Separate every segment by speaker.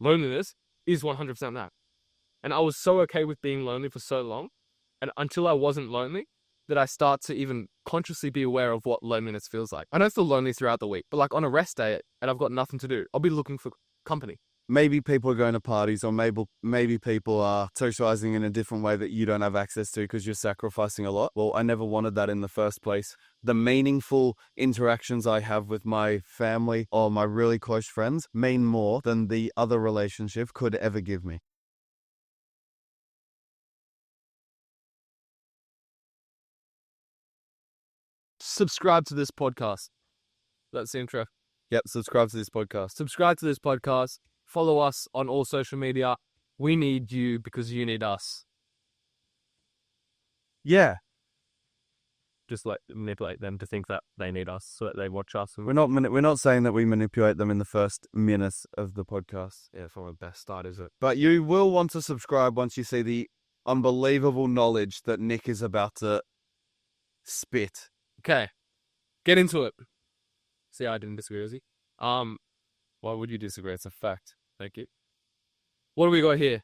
Speaker 1: loneliness is 100% that. And I was so okay with being lonely for so long, and until I wasn't lonely, that I start to even consciously be aware of what loneliness feels like. I don't feel lonely throughout the week, but like on a rest day and I've got nothing to do, I'll be looking for company.
Speaker 2: Maybe people are going to parties, or maybe people are socializing in a different way that you don't have access to because you're sacrificing a lot. Well, I never wanted that in the first place. The meaningful interactions I have with my family or my really close friends mean more than the other relationship could ever give me.
Speaker 1: Subscribe to this podcast. That's the intro.
Speaker 2: Yep, subscribe to this podcast.
Speaker 1: Subscribe to this podcast. Follow us on all social media. We need you because you need us.
Speaker 2: Yeah.
Speaker 1: Just like manipulate them to think that they need us so that they watch us.
Speaker 2: We're not saying that we manipulate them in the first minutes of the podcast.
Speaker 1: Yeah, it's not the best start, is it?
Speaker 2: But you will want to subscribe once you see the unbelievable knowledge that Nick is about to spit.
Speaker 1: Okay, get into it. See, I didn't disagree, is he? Why would you disagree? It's a fact. Thank you. What do we got here?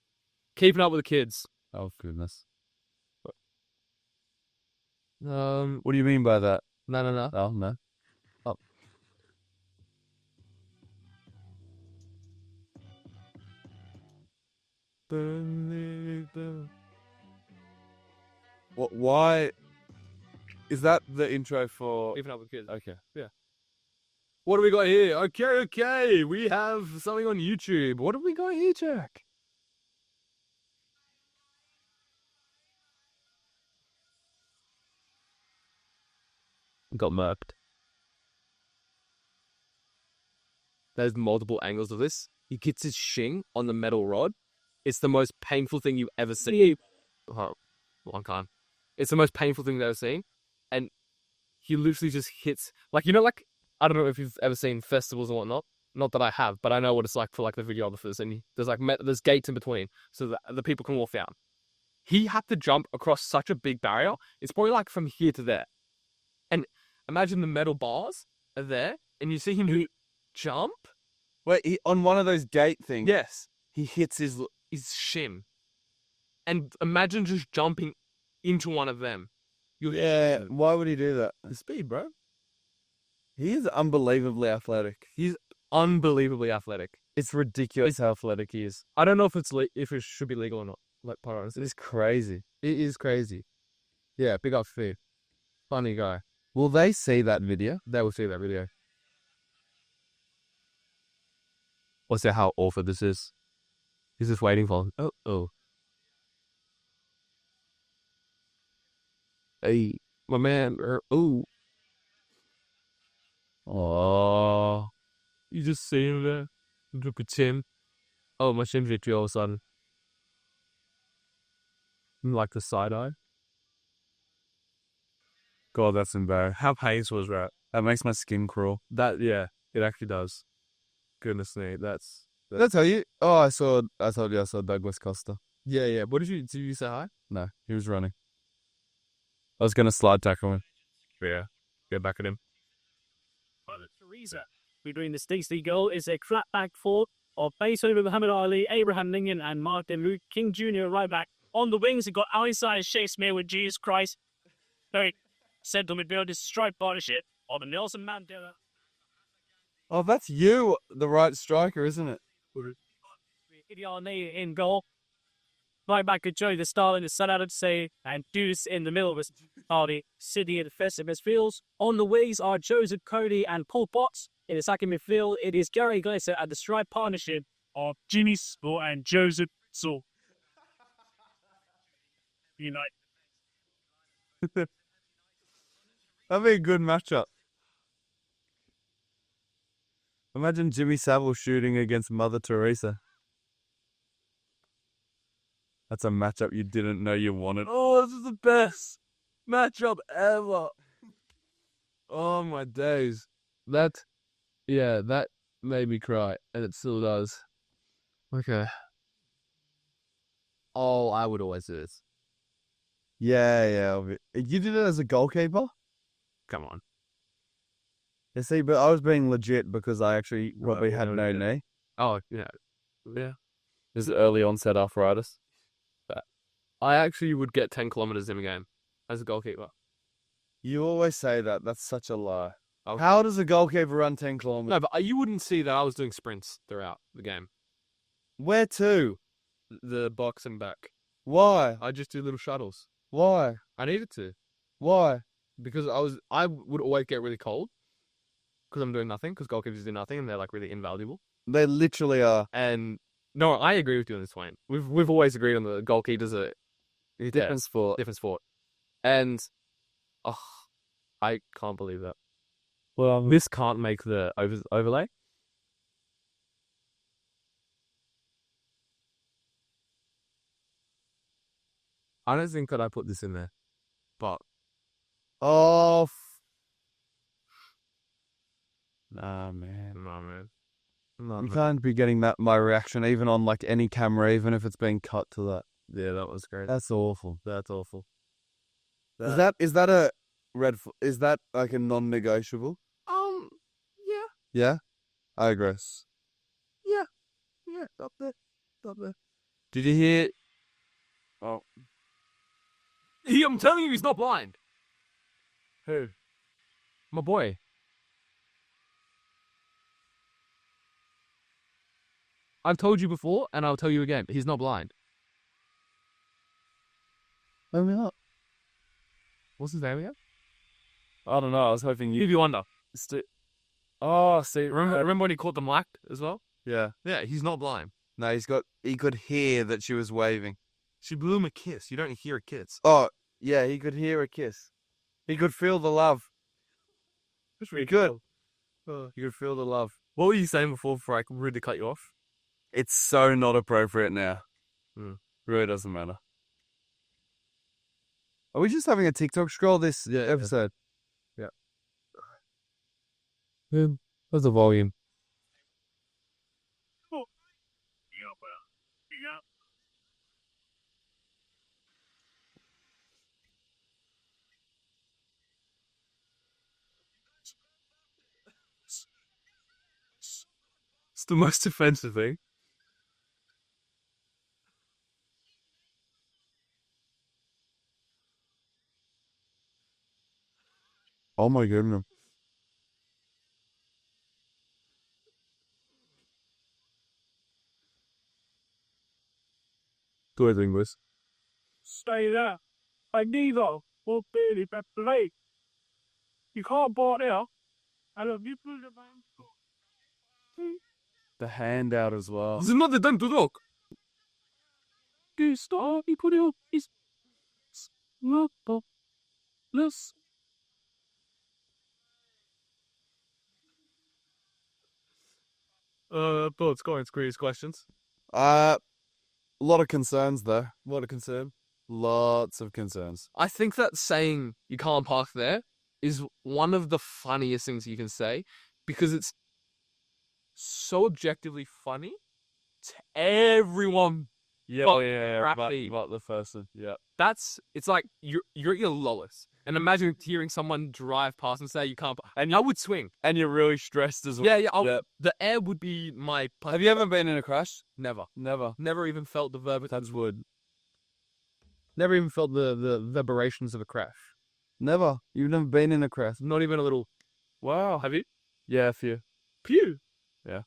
Speaker 1: Keeping up with the kids.
Speaker 2: Oh, goodness.
Speaker 1: What
Speaker 2: What do you mean by that?
Speaker 1: No.
Speaker 2: Oh, no.
Speaker 1: Oh.
Speaker 2: What? Why? Is that the intro for...
Speaker 1: Keeping up with the kids.
Speaker 2: Okay.
Speaker 1: Yeah. What do we got here? Okay. We have something on YouTube. What have we got here, Jack? Got murked. There's multiple angles of this. He gets his shing on the metal rod. It's the most painful thing you've ever seen. Oh, long time. It's the most painful thing you've ever seen. And he literally just hits, like, like, I don't know if you've ever seen festivals and whatnot. Not that I have, but I know what it's like for like the videographers. And there's gates in between so that the people can walk down. He had to jump across such a big barrier. It's probably like from here to there. And imagine the metal bars are there, and you see him jump.
Speaker 2: Wait, on one of those gate things,
Speaker 1: Yes,
Speaker 2: he hits his
Speaker 1: shim. And imagine just jumping into one of them.
Speaker 2: Yeah, why would he do that?
Speaker 1: The speed, bro.
Speaker 2: He is unbelievably athletic.
Speaker 1: He's unbelievably athletic.
Speaker 2: It's ridiculous how athletic he is.
Speaker 1: I don't know if it should be legal or not. Like,
Speaker 2: It is crazy.
Speaker 1: It is crazy. Yeah, big up Fee. Funny guy.
Speaker 2: Will they see that video?
Speaker 1: They will see that video. Let's see how awful this is. He's just waiting for him. Oh. Hey, my man. Oh. Oh. You just see him there? Look at him. Oh, my shin's itchy all of a sudden. Like the side eye.
Speaker 2: God, that's embarrassing.
Speaker 1: How painful was that?
Speaker 2: That makes my skin crawl.
Speaker 1: Yeah, it actually does. Goodness me, that's...
Speaker 2: Did I tell you? Oh, I told you I saw Douglas Costa.
Speaker 1: Yeah. What did you say hi?
Speaker 2: No, he was running. I was going to slide tackle him.
Speaker 1: Yeah, get back at him.
Speaker 3: Teresa. Between the Stacey goal is a flat back four of base over Muhammad Ali, Abraham Lincoln, and Martin Luther King Jr. right back. On the wings, you've got outside Shakespeare with Jesus Christ. Very central midfield is stripe partnership of the Nelson Mandela.
Speaker 2: Oh, that's you, the right striker, isn't it?
Speaker 3: Ideane in goal. Right back to Joey the Stalin, the Sun out to say, and Deuce in the middle of the Sydney in the defensive midfields. On the wings are Joseph Cody and Paul Potts. In the second midfield, it is Gary Glaser at the stripe partnership of Jimmy Sport and Joseph Saul. Unite.
Speaker 2: That'd be a good matchup. Imagine Jimmy Savile shooting against Mother Teresa. That's a matchup you didn't know you wanted.
Speaker 1: Oh, this is the best matchup ever. Oh, my days. That made me cry, and it still does. Okay. Oh, I would always do this.
Speaker 2: Yeah. You did it as a goalkeeper?
Speaker 1: Come on.
Speaker 2: Yeah, see, but I was being legit because I actually probably had no knee.
Speaker 1: Oh, yeah. Yeah.
Speaker 2: This is early onset arthritis.
Speaker 1: I actually would get 10 kilometers in a game as a goalkeeper.
Speaker 2: You always say that. That's such a lie.
Speaker 1: I'll-
Speaker 2: How does a goalkeeper run 10 kilometers?
Speaker 1: No, but you wouldn't see that I was doing sprints throughout the game.
Speaker 2: Where to?
Speaker 1: The box and back.
Speaker 2: Why?
Speaker 1: I just do little shuttles.
Speaker 2: Why?
Speaker 1: I needed to
Speaker 2: Why?
Speaker 1: because I would always get really cold because I'm doing nothing because goalkeepers do nothing and they're like really invaluable.
Speaker 2: They literally are.
Speaker 1: And no, I agree with you on this, Wayne. We've always agreed on the goalkeepers are a
Speaker 2: Different sport.
Speaker 1: different sport. And I can't believe that.
Speaker 3: Well,
Speaker 1: This can't make the overlay. I don't think that I put this in there, but
Speaker 2: Oh. Nah, man.
Speaker 1: no, man.
Speaker 2: You can't be getting that my reaction even on like any camera, even if it's being cut to that.
Speaker 1: Yeah, that was great.
Speaker 2: That's awful.
Speaker 1: That's awful.
Speaker 2: Is that a red? Is that like a non-negotiable?
Speaker 1: Yeah,
Speaker 2: Yeah, I agree.
Speaker 1: yeah, up there. Did you hear?
Speaker 2: Oh,
Speaker 1: I'm telling you, he's not blind.
Speaker 2: who?
Speaker 1: My boy. I've told you before, and I'll tell you again. He's not blind.
Speaker 2: Let me up.
Speaker 1: What's his name again?
Speaker 2: I don't know. I was hoping you.
Speaker 1: Stevie Wonder.
Speaker 2: Oh, see.
Speaker 1: Remember when he caught them lacked as well?
Speaker 2: Yeah.
Speaker 1: Yeah, he's not blind.
Speaker 2: No, he could hear that she was waving.
Speaker 1: She blew him a kiss. You don't hear a kiss.
Speaker 2: Oh, yeah, he could hear a kiss. He could feel the love. He could. He could feel the love.
Speaker 1: What were you saying before I really cut you off?
Speaker 2: It's so not appropriate now.
Speaker 1: Hmm.
Speaker 2: Really doesn't matter. Are we just having a TikTok scroll this episode?
Speaker 1: Where's the volume? It's the most offensive thing.
Speaker 2: Oh my goodness.
Speaker 1: Go ahead, English.
Speaker 3: stay there. I neither will be the play. You can't bought there. I love you, put the man.
Speaker 2: The handout as well.
Speaker 1: This is not the time to talk.
Speaker 3: You start, you put it up. It's Let's
Speaker 1: Thoughts, comments, queries, questions.
Speaker 2: A lot of concerns though.
Speaker 1: What a concern.
Speaker 2: Lots of concerns.
Speaker 1: I think that saying you can't park there is one of the funniest things you can say because it's so objectively funny to everyone.
Speaker 2: Yeah,
Speaker 1: But
Speaker 2: yeah,
Speaker 1: crappy.
Speaker 2: but the person. Yeah.
Speaker 1: It's like you're at your lowest. And imagine hearing someone drive past and say you can't and I would swing.
Speaker 2: And you're really stressed as well.
Speaker 1: Yeah. The air would be my
Speaker 2: Have you ever been in a crash?
Speaker 1: Never.
Speaker 2: Never.
Speaker 1: Never even felt the
Speaker 2: That's wood.
Speaker 1: Never even felt the vibrations of a crash.
Speaker 2: Never. You've never been in a crash.
Speaker 1: Not even a little.
Speaker 2: Wow.
Speaker 1: Have you?
Speaker 2: Yeah, a few.
Speaker 1: Pew.
Speaker 2: Yeah.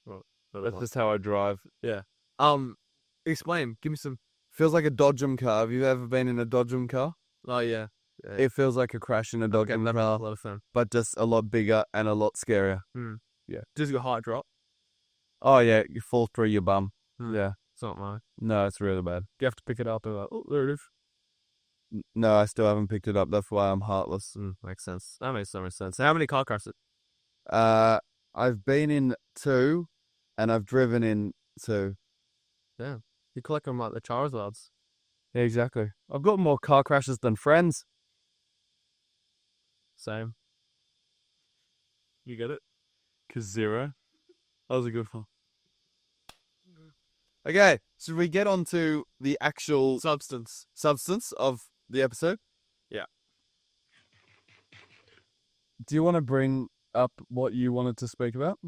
Speaker 1: Well,
Speaker 2: That's just how I drive.
Speaker 1: Explain. Give me some.
Speaker 2: Feels like a Dodgem car. Have you ever been in a Dodgem car?
Speaker 1: Oh yeah.
Speaker 2: It feels like a crash in a
Speaker 1: Okay,
Speaker 2: Dodgem
Speaker 1: that makes
Speaker 2: car,
Speaker 1: a lot of fun.
Speaker 2: but just a lot bigger and a lot scarier.
Speaker 1: Does your heart drop?
Speaker 2: Oh yeah, you fall through your bum. Yeah.
Speaker 1: It's not mine.
Speaker 2: No, it's really bad.
Speaker 1: You have to pick it up and like, oh, there it is.
Speaker 2: No, I still haven't picked it up. That's why I'm heartless.
Speaker 1: Makes sense. That makes so much sense. How many car crashes?
Speaker 2: I've been in 2, and I've driven in 2.
Speaker 1: Damn. You collect them like the Charizards.
Speaker 2: Yeah, exactly. I've got more car crashes than friends.
Speaker 1: Same. You get it?
Speaker 2: 'Cause 0. That was a good one. Okay, should we get on to the actual
Speaker 1: Substance.
Speaker 2: substance of the episode?
Speaker 1: Yeah.
Speaker 2: Do you want to bring up what you wanted to speak about?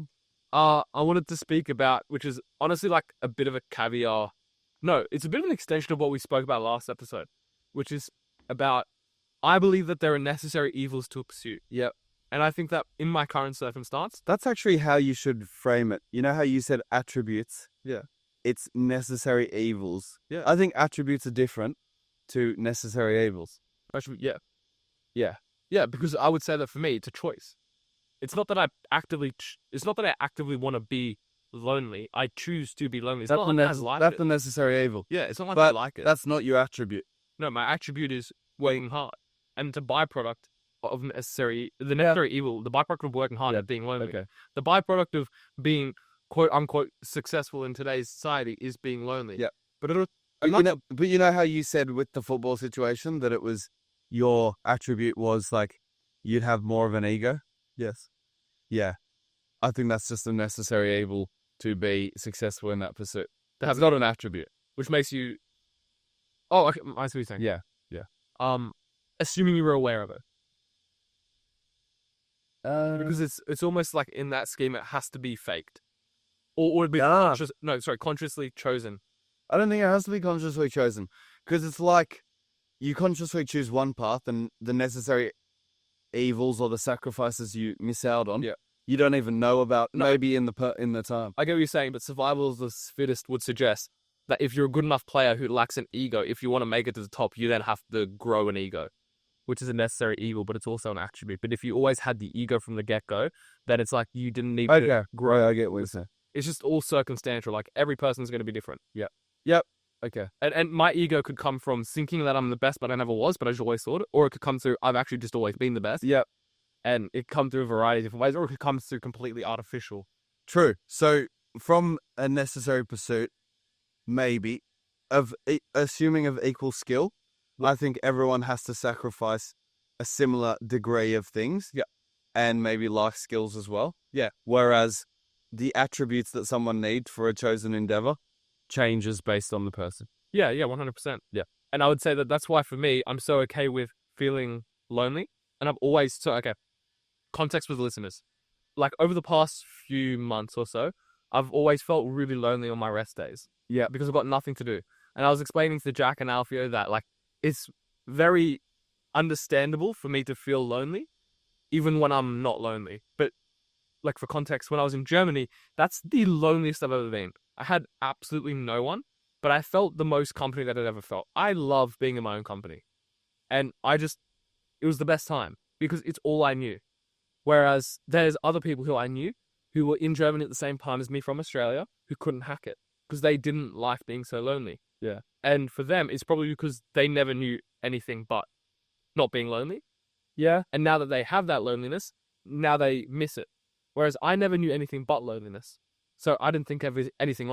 Speaker 1: I wanted to speak about, which is honestly like a bit of a caveat. No, it's a bit of an extension of what we spoke about last episode, which is about, I believe that there are necessary evils to a pursuit.
Speaker 2: Yep.
Speaker 1: And I think that in my current circumstance,
Speaker 2: That's actually how you should frame it. You know how you said attributes?
Speaker 1: Yeah.
Speaker 2: It's necessary evils.
Speaker 1: Yeah.
Speaker 2: I think attributes are different to necessary evils.
Speaker 1: actually, yeah, because I would say that for me, it's a choice. It's not that I actively want to be lonely. I choose to be lonely. It's not like I like
Speaker 2: That's
Speaker 1: it.
Speaker 2: the necessary evil.
Speaker 1: Yeah, it's not like I
Speaker 2: But
Speaker 1: like it.
Speaker 2: that's not your attribute.
Speaker 1: No, my attribute is working hard, and the byproduct of the necessary evil, the byproduct of working hard, is being lonely.
Speaker 2: Okay.
Speaker 1: The byproduct of being quote unquote successful in today's society is being lonely.
Speaker 2: Yeah.
Speaker 1: But it'll,
Speaker 2: But you know how you said with the football situation that it was your attribute was like you'd have more of an ego?
Speaker 1: yes.
Speaker 2: Yeah. I think that's just a necessary evil to be successful in that pursuit.
Speaker 1: That's
Speaker 2: It's not an attribute.
Speaker 1: Which makes you. Oh, okay, I see what you're saying.
Speaker 2: Yeah.
Speaker 1: Assuming you were aware of it, because
Speaker 2: Because
Speaker 1: it's almost like in that scheme it has to be faked, or it'd be consciously chosen.
Speaker 2: I don't think it has to be consciously chosen. Because it's like you consciously choose one path and the necessary evils or the sacrifices you miss out on, you don't even know about maybe in the time.
Speaker 1: I get what you're saying, but survival of the fittest would suggest that if you're a good enough player who lacks an ego, if you want to make it to the top, you then have to grow an ego, which is a necessary evil, but it's also an attribute. But if you always had the ego from the get-go, then it's like you didn't need to grow.
Speaker 2: I get what you're saying.
Speaker 1: It's just all circumstantial. Like every person's going to be different.
Speaker 2: Yep. Okay.
Speaker 1: And my ego could come from thinking that I'm the best, but I never was, but I just always thought it. Or it could come through, I've actually just always been the best.
Speaker 2: Yep.
Speaker 1: And it come through a variety of different ways, or it could come through completely artificial.
Speaker 2: True. So from a necessary pursuit, maybe, assuming of equal skill, I think everyone has to sacrifice a similar degree of things.
Speaker 1: Yeah.
Speaker 2: And maybe life skills as well.
Speaker 1: Yeah.
Speaker 2: Whereas the attributes that someone needs for a chosen endeavor changes based on the person.
Speaker 1: Yeah, 100%.
Speaker 2: Yeah.
Speaker 1: And I would say that that's why for me, I'm so okay with feeling lonely. And I've always, context with the listeners. Like over the past few months or so, I've always felt really lonely on my rest days.
Speaker 2: Yeah.
Speaker 1: Because I've got nothing to do. And I was explaining to Jack and Alfio that like, it's very understandable for me to feel lonely, even when I'm not lonely. But like for context, when I was in Germany, that's the loneliest I've ever been. I had absolutely no one, but I felt the most company that I'd ever felt. I love being in my own company. And it was the best time because it's all I knew. Whereas there's other people who I knew who were in Germany at the same time as me from Australia who couldn't hack it because they didn't like being so lonely.
Speaker 2: Yeah.
Speaker 1: And for them, it's probably because they never knew anything but not being lonely.
Speaker 2: Yeah.
Speaker 1: And now that they have that loneliness, now they miss it. Whereas I never knew anything but loneliness. So I didn't think anything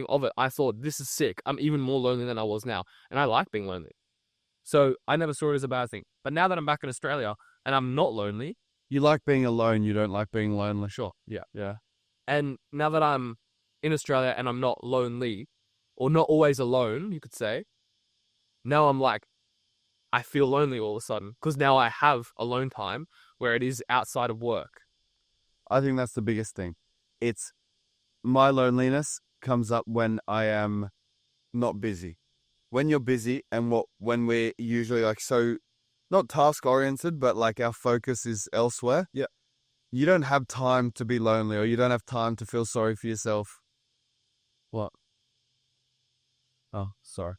Speaker 1: of it. I thought, this is sick. I'm even more lonely than I was now. And I like being lonely. So I never saw it as a bad thing. But now that I'm back in Australia and I'm not lonely.
Speaker 2: You like being alone. You don't like being lonely.
Speaker 1: Sure. Yeah.
Speaker 2: Yeah.
Speaker 1: And now that I'm in Australia and I'm not lonely, or not always alone, you could say, now I'm like, I feel lonely all of a sudden. Because now I have alone time where it is outside of work.
Speaker 2: I think that's the biggest thing. It's my loneliness comes up when I am not busy. When you're busy and when we're usually like so, not task oriented, but like our focus is elsewhere.
Speaker 1: Yeah.
Speaker 2: You don't have time to be lonely, or you don't have time to feel sorry for yourself.
Speaker 1: What?
Speaker 2: Oh, sorry.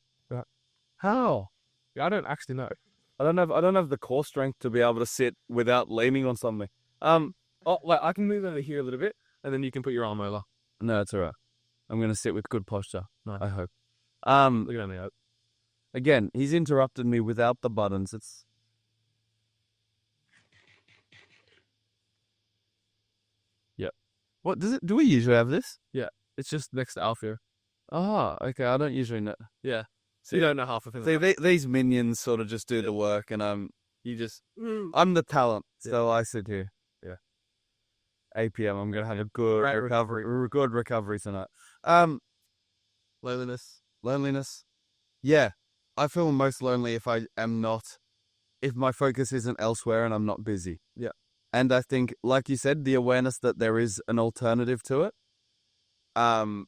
Speaker 1: How? Yeah, I don't actually know.
Speaker 2: I don't have the core strength to be able to sit without leaning on something.
Speaker 1: I can move over here a little bit, and then you can put your arm over.
Speaker 2: No, it's all right. I'm going to sit with good posture.
Speaker 1: Nice.
Speaker 2: I hope.
Speaker 1: Look at me up.
Speaker 2: Again, he's interrupted me without the buttons. It's
Speaker 1: Yep.
Speaker 2: What do we usually have this?
Speaker 1: It's just next to Alfio.
Speaker 2: Oh, okay. I don't usually know.
Speaker 1: Yeah. So you don't know half the things.
Speaker 2: See, these minions sort of just do the work, and I'm the talent, so I sit here. Yeah. 8 p.m. I'm gonna have a good recovery tonight. Loneliness. Yeah, I feel most lonely if my focus isn't elsewhere and I'm not busy.
Speaker 1: Yeah.
Speaker 2: And I think, like you said, the awareness that there is an alternative to it. And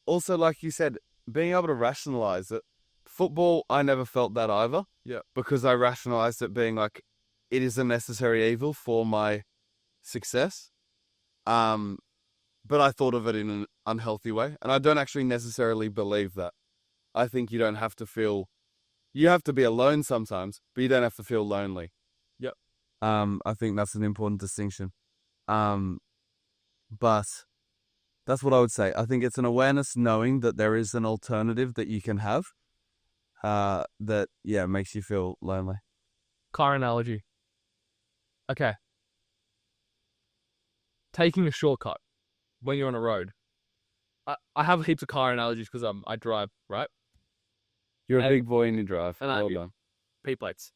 Speaker 2: also, like you said, being able to rationalize it. Football, I never felt that either.
Speaker 1: Yeah.
Speaker 2: Because I rationalized it being like, it is a necessary evil for my success. But I thought of it in an unhealthy way. And I don't actually necessarily believe that. I think you don't have to feel, you have to be alone sometimes, but you don't have to feel lonely.
Speaker 1: Yep.
Speaker 2: I think that's an important distinction. But that's what I would say. I think it's an awareness knowing that there is an alternative that you can have, that, yeah, makes you feel lonely.
Speaker 1: Car analogy. Okay. Taking a shortcut when you're on a road. I have heaps of car analogies because I drive, right?
Speaker 2: You're a
Speaker 1: And-
Speaker 2: big boy and you drive.
Speaker 1: and
Speaker 2: Well done.
Speaker 1: P plates.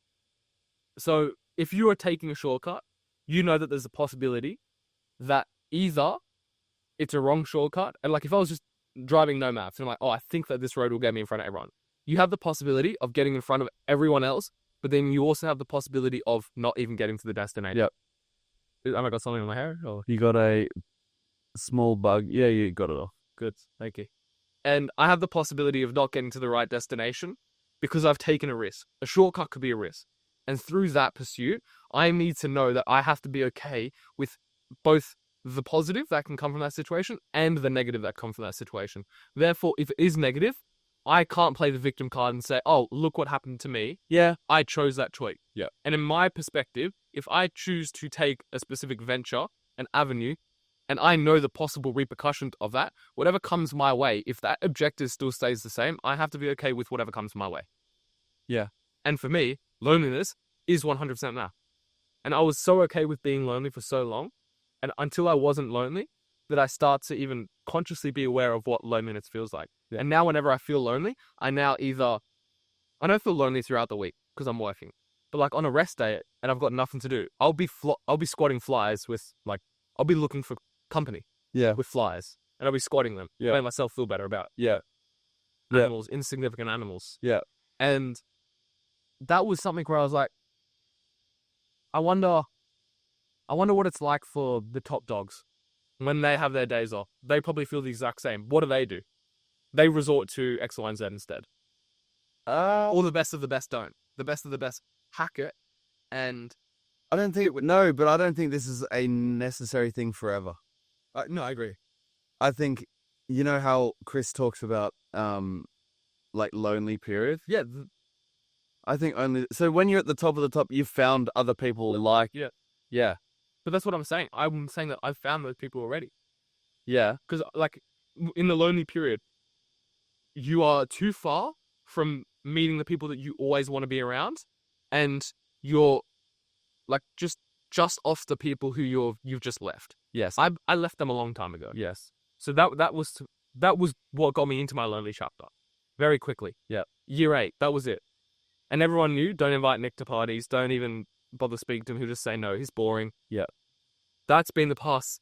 Speaker 1: So if you are taking a shortcut, you know that there's a possibility that either it's a wrong shortcut, and like if I was just driving no maps and I'm like, oh, I think that this road will get me in front of everyone. You have the possibility of getting in front of everyone else, but then you also have the possibility of not even getting to the destination.
Speaker 2: Yep.
Speaker 1: Have I got something in my hair? Or?
Speaker 2: You got a small bug. Yeah, you got it off.
Speaker 1: Good, thank you. And I have the possibility of not getting to the right destination because I've taken a risk. A shortcut could be a risk. And through that pursuit, I need to know that I have to be okay with both the positive that can come from that situation and the negative that comes from that situation. Therefore, if it is negative, I can't play the victim card and say, oh, look what happened to me.
Speaker 2: Yeah.
Speaker 1: I chose that choice.
Speaker 2: Yeah.
Speaker 1: And in my perspective, if I choose to take a specific venture, an avenue, and I know the possible repercussions of that, whatever comes my way, if that objective still stays the same, I have to be okay with whatever comes my way.
Speaker 2: Yeah.
Speaker 1: And for me, loneliness is 100% now. And I was so okay with being lonely for so long, and until I wasn't lonely, that I start to even consciously be aware of what loneliness feels like.
Speaker 2: Yeah.
Speaker 1: And now whenever I feel lonely, I don't feel lonely throughout the week because I'm working. But like on a rest day and I've got nothing to do, I'll be squatting flies with I'll be looking for company
Speaker 2: Yeah.
Speaker 1: with flies and I'll be squatting them.
Speaker 2: Yeah.
Speaker 1: Make myself feel better about
Speaker 2: Yeah. Yeah.
Speaker 1: animals, insignificant animals.
Speaker 2: Yeah.
Speaker 1: And that was something where I was like, I wonder what it's like for the top dogs when they have their days off. They probably feel the exact same. What do? They resort to X, Y, and Z instead. Or the best of the best don't. The best of the best hack it. And
Speaker 2: I don't think no, but I don't think this is a necessary thing forever.
Speaker 1: no, I agree.
Speaker 2: I think, you know how Chris talks about like lonely periods.
Speaker 1: Yeah,
Speaker 2: I think so when you're at the top of the top, you've found other people like yeah.
Speaker 1: but that's what I'm saying. I'm saying that I've found those people already.
Speaker 2: Yeah.
Speaker 1: Because like in the lonely period, you are too far from meeting the people that you always want to be around, and you're like just off the people who you've just left.
Speaker 2: Yes.
Speaker 1: I left them a long time ago.
Speaker 2: Yes.
Speaker 1: So that was what got me into my lonely chapter, very quickly.
Speaker 2: Yeah.
Speaker 1: Year 8, that was it. And everyone knew, don't invite Nick to parties, don't even bother speaking to him, he'll just say no, he's boring.
Speaker 2: Yeah.
Speaker 1: That's been the past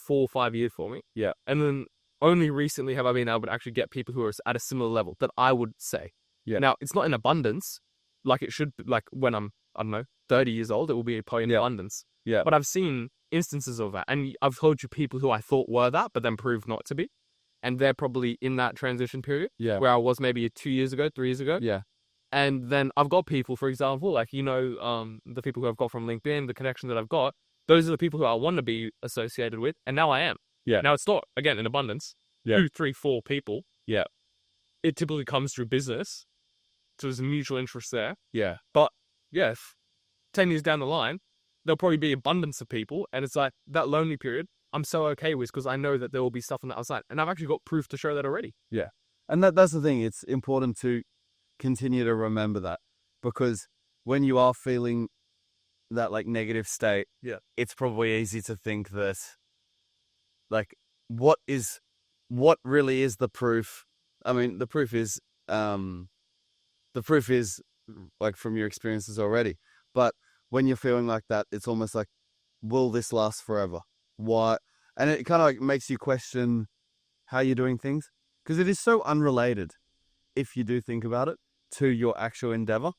Speaker 1: 4 or 5 years for me.
Speaker 2: Yeah.
Speaker 1: And then only recently have I been able to actually get people who are at a similar level that I would say.
Speaker 2: Yeah.
Speaker 1: Now, it's not in abundance, like it should, like when I'm, I don't know, 30 years old, it will be probably in abundance.
Speaker 2: Yeah.
Speaker 1: But I've seen instances of that, and I've told you people who I thought were that, but then proved not to be. And they're probably in that transition period
Speaker 2: Yeah.
Speaker 1: where I was maybe 2 years ago, 3 years ago.
Speaker 2: Yeah.
Speaker 1: And then I've got people, for example, like, the people who I've got from LinkedIn, the connection that I've got, those are the people who I want to be associated with. And now I am.
Speaker 2: Yeah.
Speaker 1: Now it's not, again, in abundance.
Speaker 2: Yeah.
Speaker 1: 2, 3, 4 people.
Speaker 2: Yeah.
Speaker 1: It typically comes through business. So there's a mutual interest there.
Speaker 2: Yeah.
Speaker 1: But yes, 10 years down the line, there'll probably be abundance of people. And it's like that lonely period, I'm so okay with because I know that there will be stuff on the outside. And I've actually got proof to show that already.
Speaker 2: Yeah. And that's the thing. It's important to continue to remember that, because when you are feeling that like negative state, it's probably easy to think that like what really is the proof? I mean, the proof is like from your experiences already. But when you're feeling like that, it's almost like, will this last forever? What? And it kind of like makes you question how you're doing things, because it is so unrelated, if you do think about it, to your actual endeavor.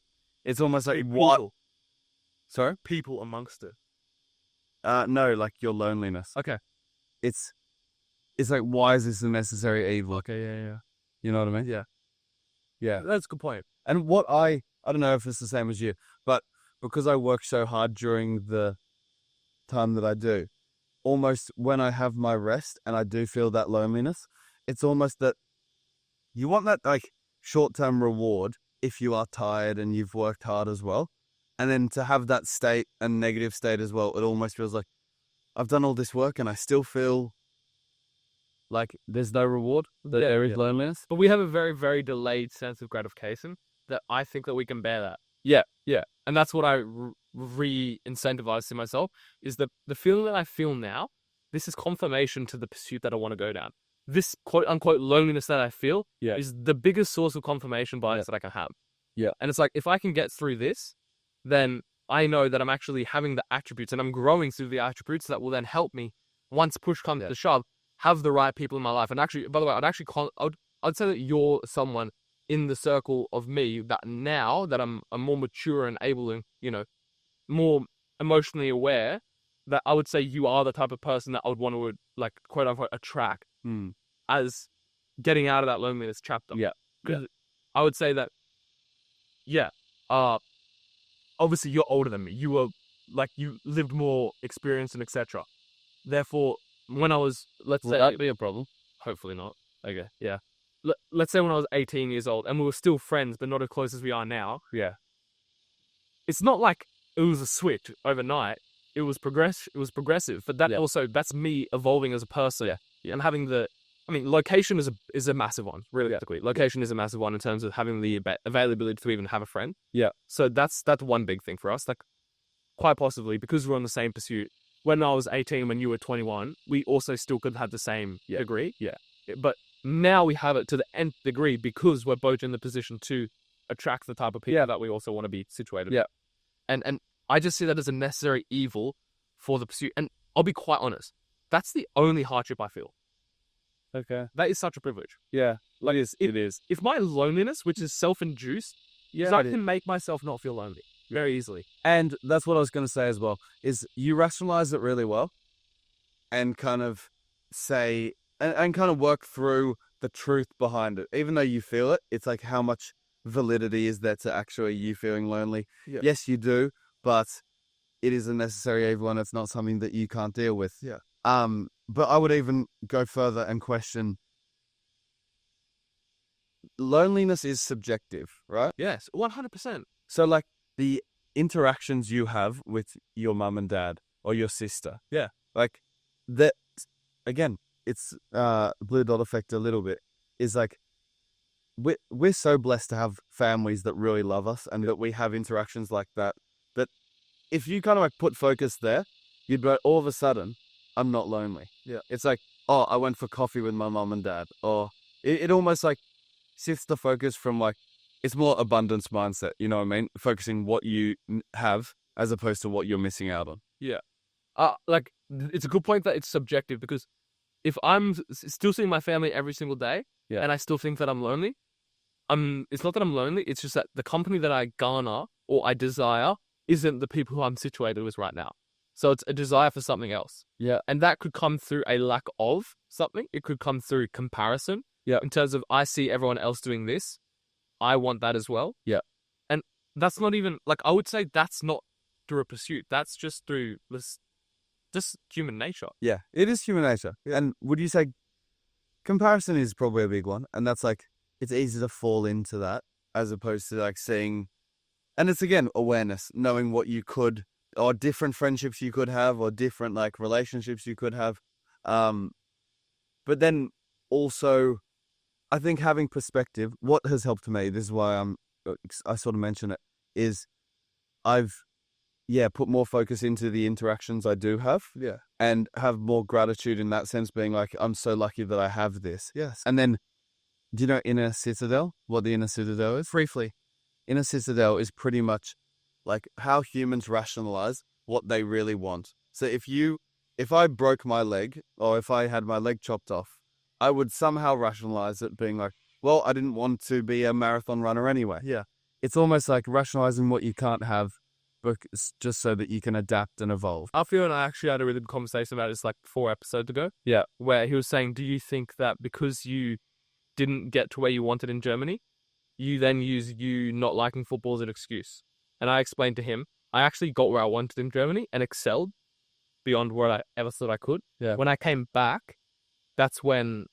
Speaker 2: It's almost like, what? Sorry?
Speaker 1: People amongst it.
Speaker 2: No, like your loneliness.
Speaker 1: Okay.
Speaker 2: It's like, why is this a necessary evil?
Speaker 1: Okay, yeah.
Speaker 2: You know what I mean?
Speaker 1: Yeah.
Speaker 2: Yeah.
Speaker 1: That's a good point.
Speaker 2: And what I don't know if it's the same as you, but because I work so hard during the time that I do, almost when I have my rest and I do feel that loneliness, it's almost that you want that like short-term reward if you are tired and you've worked hard as well. And then to have that state and negative state as well, it almost feels like I've done all this work and I still feel like there's no reward, that there is loneliness.
Speaker 1: But we have a very, very delayed sense of gratification that I think that we can bear that.
Speaker 2: Yeah.
Speaker 1: And that's what I re-incentivize to myself, is the feeling that I feel now, this is confirmation to the pursuit that I want to go down. This quote-unquote loneliness that I feel is the biggest source of confirmation bias that I can have.
Speaker 2: Yeah.
Speaker 1: And it's like, if I can get through this, then I know that I'm actually having the attributes and I'm growing through the attributes that will then help me, once push comes to shove, have the right people in my life. And actually, by the way, I'd say that you're someone in the circle of me that now that I'm more mature and able and, more emotionally aware, that I would say you are the type of person that I would want to, like, quote unquote, attract as getting out of that loneliness chapter.
Speaker 2: Yeah.
Speaker 1: Because I would say that, obviously you're older than me. You were, like, you lived more experience and etc. Therefore, when I was, let's say...
Speaker 2: Would that be a problem?
Speaker 1: Hopefully not. Okay, yeah. Let's say when I was 18 years old and we were still friends, but not as close as we are now.
Speaker 2: Yeah.
Speaker 1: It's not like it was a switch overnight. It was progressive, but that's me evolving as a person and having location is a massive one, realistically. Location is a massive one in terms of having the availability to even have a friend.
Speaker 2: Yeah.
Speaker 1: So that's one big thing for us. Like, quite possibly, because we're on the same pursuit, when I was 18, when you were 21, we also still could have the same degree.
Speaker 2: Yeah.
Speaker 1: But now we have it to the nth degree because we're both in the position to attract the type of people that we also want to be situated with. And I just see that as a necessary evil for the pursuit. And I'll be quite honest, that's the only hardship I feel.
Speaker 2: Okay.
Speaker 1: That is such a privilege.
Speaker 2: Yeah.
Speaker 1: Like, it is. If my loneliness, which is self-induced, I can make myself not feel lonely very easily.
Speaker 2: And that's what I was going to say as well, is you rationalize it really well and kind of say, and kind of work through the truth behind it. Even though you feel it, it's like, how much validity is there to actually you feeling lonely?
Speaker 1: Yeah.
Speaker 2: Yes, you do, but it is a necessary evil and it's not something that you can't deal with.
Speaker 1: Yeah.
Speaker 2: But I would even go further and question, loneliness is subjective, right?
Speaker 1: Yes, 100%.
Speaker 2: So like the interactions you have with your mum and dad or your sister.
Speaker 1: Yeah.
Speaker 2: Like that, again, it's blue dot effect a little bit, is like, we're so blessed to have families that really love us and that we have interactions like that, that if you kind of like put focus there, you'd be like, all of a sudden, I'm not lonely.
Speaker 1: Yeah.
Speaker 2: It's like, oh, I went for coffee with my mum and dad. Or it almost like shifts the focus from like, it's more abundance mindset, you know what I mean? Focusing what you have as opposed to what you're missing out on.
Speaker 1: Yeah. Like, it's a good point that it's subjective, because if I'm still seeing my family every single day and I still think that I'm lonely, it's not that I'm lonely, it's just that the company that I garner or I desire isn't the people who I'm situated with right now. So it's a desire for something else.
Speaker 2: Yeah.
Speaker 1: And that could come through a lack of something. It could come through comparison.
Speaker 2: Yeah.
Speaker 1: In terms of, I see everyone else doing this, I want that as well.
Speaker 2: Yeah.
Speaker 1: And that's not even, like, I would say that's not through a pursuit. That's just through this, just human nature.
Speaker 2: Yeah, it is human nature. And would you say comparison is probably a big one? And that's like, it's easy to fall into that as opposed to like seeing, and it's again, awareness, knowing what you could, or different friendships you could have, or different like relationships you could have. But then also, I think having perspective, what has helped me, this is why I sort of mention it, is I've, put more focus into the interactions I do have.
Speaker 1: Yeah.
Speaker 2: And have more gratitude in that sense, being like, I'm so lucky that I have this.
Speaker 1: Yes.
Speaker 2: And then, do you know Inner Citadel? What the Inner Citadel is?
Speaker 1: Briefly.
Speaker 2: Inner Citadel is pretty much like how humans rationalize what they really want. So if I broke my leg, or if I had my leg chopped off, I would somehow rationalize it being like, well, I didn't want to be a marathon runner anyway.
Speaker 1: Yeah.
Speaker 2: It's almost like rationalizing what you can't have, just so that you can adapt and evolve.
Speaker 1: Alfio and I actually had a really good conversation about this like 4 episodes ago.
Speaker 2: Yeah.
Speaker 1: Where he was saying, do you think that because you didn't get to where you wanted in Germany, you then use you not liking football as an excuse? And I explained to him, I actually got where I wanted in Germany and excelled beyond where I ever thought I could.
Speaker 2: Yeah.
Speaker 1: When I came back, that's when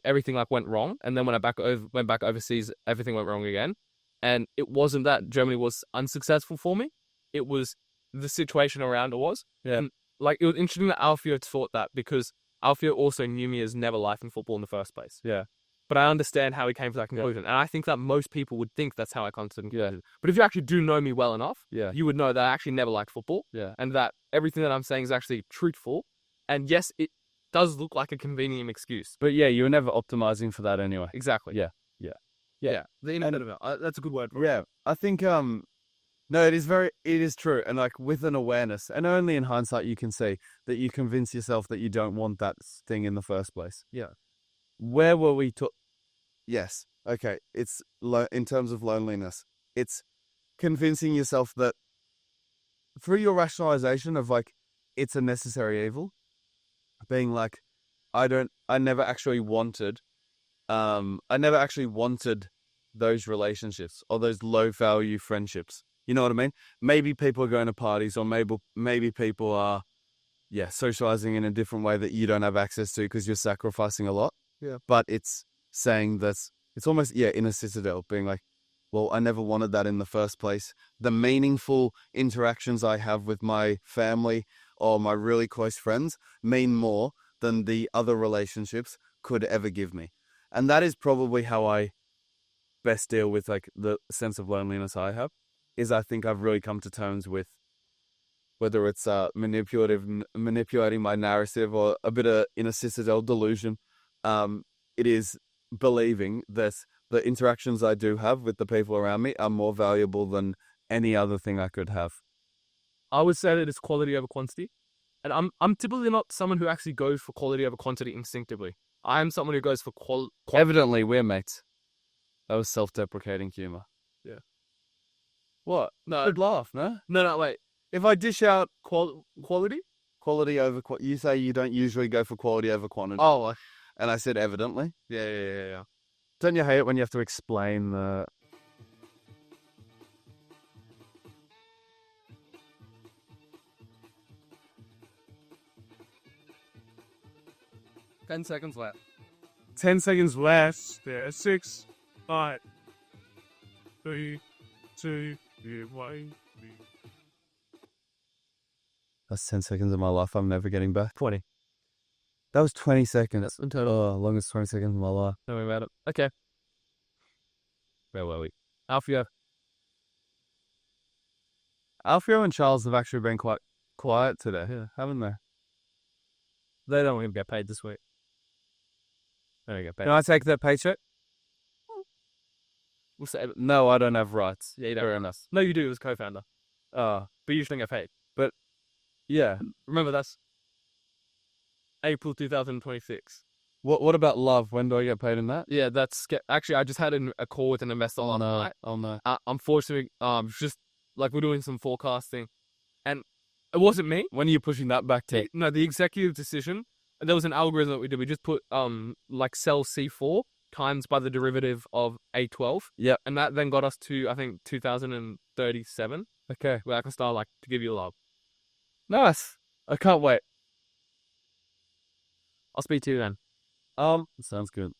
Speaker 1: everything like went wrong. And then when I went back overseas, everything went wrong again. And it wasn't that Germany was unsuccessful for me. It was the situation around it was.
Speaker 2: Yeah.
Speaker 1: And, like, it was interesting that Alfio thought that because Alfio also knew me as never liking football in the first place.
Speaker 2: Yeah.
Speaker 1: But I understand how he came to that conclusion. And I think that most people would think that's how I come to the conclusion. But if you actually do know me well enough,
Speaker 2: Yeah.
Speaker 1: you would know that I actually never liked football.
Speaker 2: Yeah.
Speaker 1: And that everything that I'm saying is actually truthful. And yes, it does look like a convenient excuse.
Speaker 2: But yeah, you were never optimizing for that anyway.
Speaker 1: Exactly.
Speaker 2: Yeah.
Speaker 1: Yeah. The internet of it. That's a good word for it.
Speaker 2: Yeah. I think no, it is true. And like with an awareness, and only in hindsight you can see that you convince yourself that you don't want that thing in the first place.
Speaker 1: Yeah.
Speaker 2: Where were we Yes. Okay. It's in terms of loneliness, it's convincing yourself that through your rationalization of like, it's a necessary evil, being like, I never actually wanted those relationships or those low value friendships. You know what I mean? Maybe people are going to parties, or maybe people are, socializing in a different way that you don't have access to because you're sacrificing a lot.
Speaker 1: Yeah.
Speaker 2: But it's saying that it's almost, in a citadel, being like, well, I never wanted that in the first place. The meaningful interactions I have with my family or my really close friends mean more than the other relationships could ever give me. And that is probably how I best deal with like the sense of loneliness I have, is I think I've really come to terms with whether it's manipulating my narrative or a bit of in a citadel delusion. It is believing that the interactions I do have with the people around me are more valuable than any other thing I could have.
Speaker 1: I would say that it's quality over quantity. And I'm typically not someone who actually goes for quality over quantity instinctively. I am someone who goes for
Speaker 2: Evidently, we're mates. That was self-deprecating humor.
Speaker 1: Yeah.
Speaker 2: What?
Speaker 1: No.
Speaker 2: Good laugh, no?
Speaker 1: No, wait.
Speaker 2: If I dish out
Speaker 1: Quality?
Speaker 2: quality over you say you don't usually go for quality over quantity.
Speaker 1: Oh,
Speaker 2: And I said evidently.
Speaker 1: yeah.
Speaker 2: Don't you hate it when you have to explain the...
Speaker 1: 10 seconds left.
Speaker 3: 10 seconds left. There are 6, 5, 3, 2, 1.
Speaker 2: That's 10 seconds of my life I'm never getting back.
Speaker 1: 20.
Speaker 2: That was 20 seconds.
Speaker 1: That's in total.
Speaker 2: Oh, longest 20 seconds of my life.
Speaker 1: Don't worry about it. Okay. Where were we? Alfio.
Speaker 2: Alfio and Charles have actually been quite quiet today, haven't they?
Speaker 1: They don't even get paid this week. They don't get paid.
Speaker 2: Can I take their paycheck?
Speaker 1: We'll say it.
Speaker 2: No, I don't have rights.
Speaker 1: Yeah, you don't.
Speaker 2: Fair enough.
Speaker 1: No, you do as co-founder. But you shouldn't get paid.
Speaker 2: Yeah.
Speaker 1: Remember, that's April 2026.
Speaker 2: What about love? When do I get paid in that?
Speaker 1: Yeah, actually, I just had a call with an investor last night.
Speaker 2: Oh no.
Speaker 1: Unfortunately, just like we're doing some forecasting, and it wasn't me.
Speaker 2: When are you pushing that back to?
Speaker 1: No, the executive decision. There was an algorithm that we did. We just put like sell C4 times by the derivative of A12.
Speaker 2: Yep.
Speaker 1: And that then got us to, I think, 2037.
Speaker 2: Okay.
Speaker 1: Where I can start like to give you love.
Speaker 2: Nice. I can't wait.
Speaker 1: I'll speak to you then.
Speaker 2: Sounds good.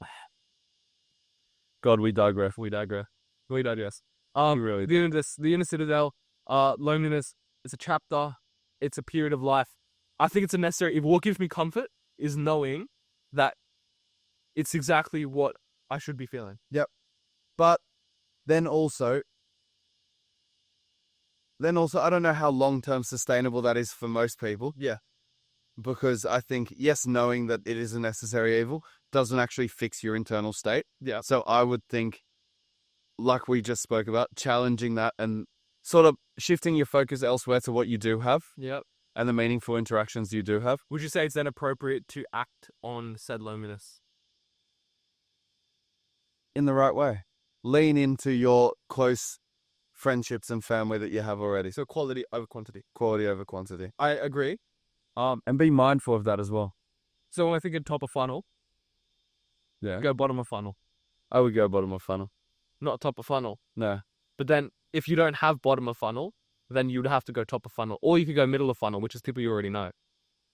Speaker 2: God, we digress.
Speaker 1: We digress.
Speaker 2: Really.
Speaker 1: The inner citadel, loneliness. It's a chapter. It's a period of life. I think it's a necessary. If what gives me comfort is knowing that it's exactly what I should be feeling.
Speaker 2: Yep. But then also, I don't know how long-term sustainable that is for most people.
Speaker 1: Yeah.
Speaker 2: Because I think, yes, knowing that it is a necessary evil doesn't actually fix your internal state.
Speaker 1: Yeah.
Speaker 2: So I would think, like we just spoke about, challenging that and sort of shifting your focus elsewhere to what you do have.
Speaker 1: Yep.
Speaker 2: And the meaningful interactions you do have.
Speaker 1: Would you say it's then appropriate to act on said loneliness?
Speaker 2: In the right way. Lean into your close friendships and family that you have already. So
Speaker 1: So quality over quantity.
Speaker 2: quality over quantity.
Speaker 1: I agree.
Speaker 2: And be mindful of that as well.
Speaker 1: So when I think of top of funnel,
Speaker 2: Yeah.
Speaker 1: go bottom of funnel,
Speaker 2: I would go bottom of funnel.
Speaker 1: not top of funnel.
Speaker 2: No.
Speaker 1: But then if you don't have bottom of funnel, then you would have to go top of funnel, or you could go middle of funnel, which is people you already know,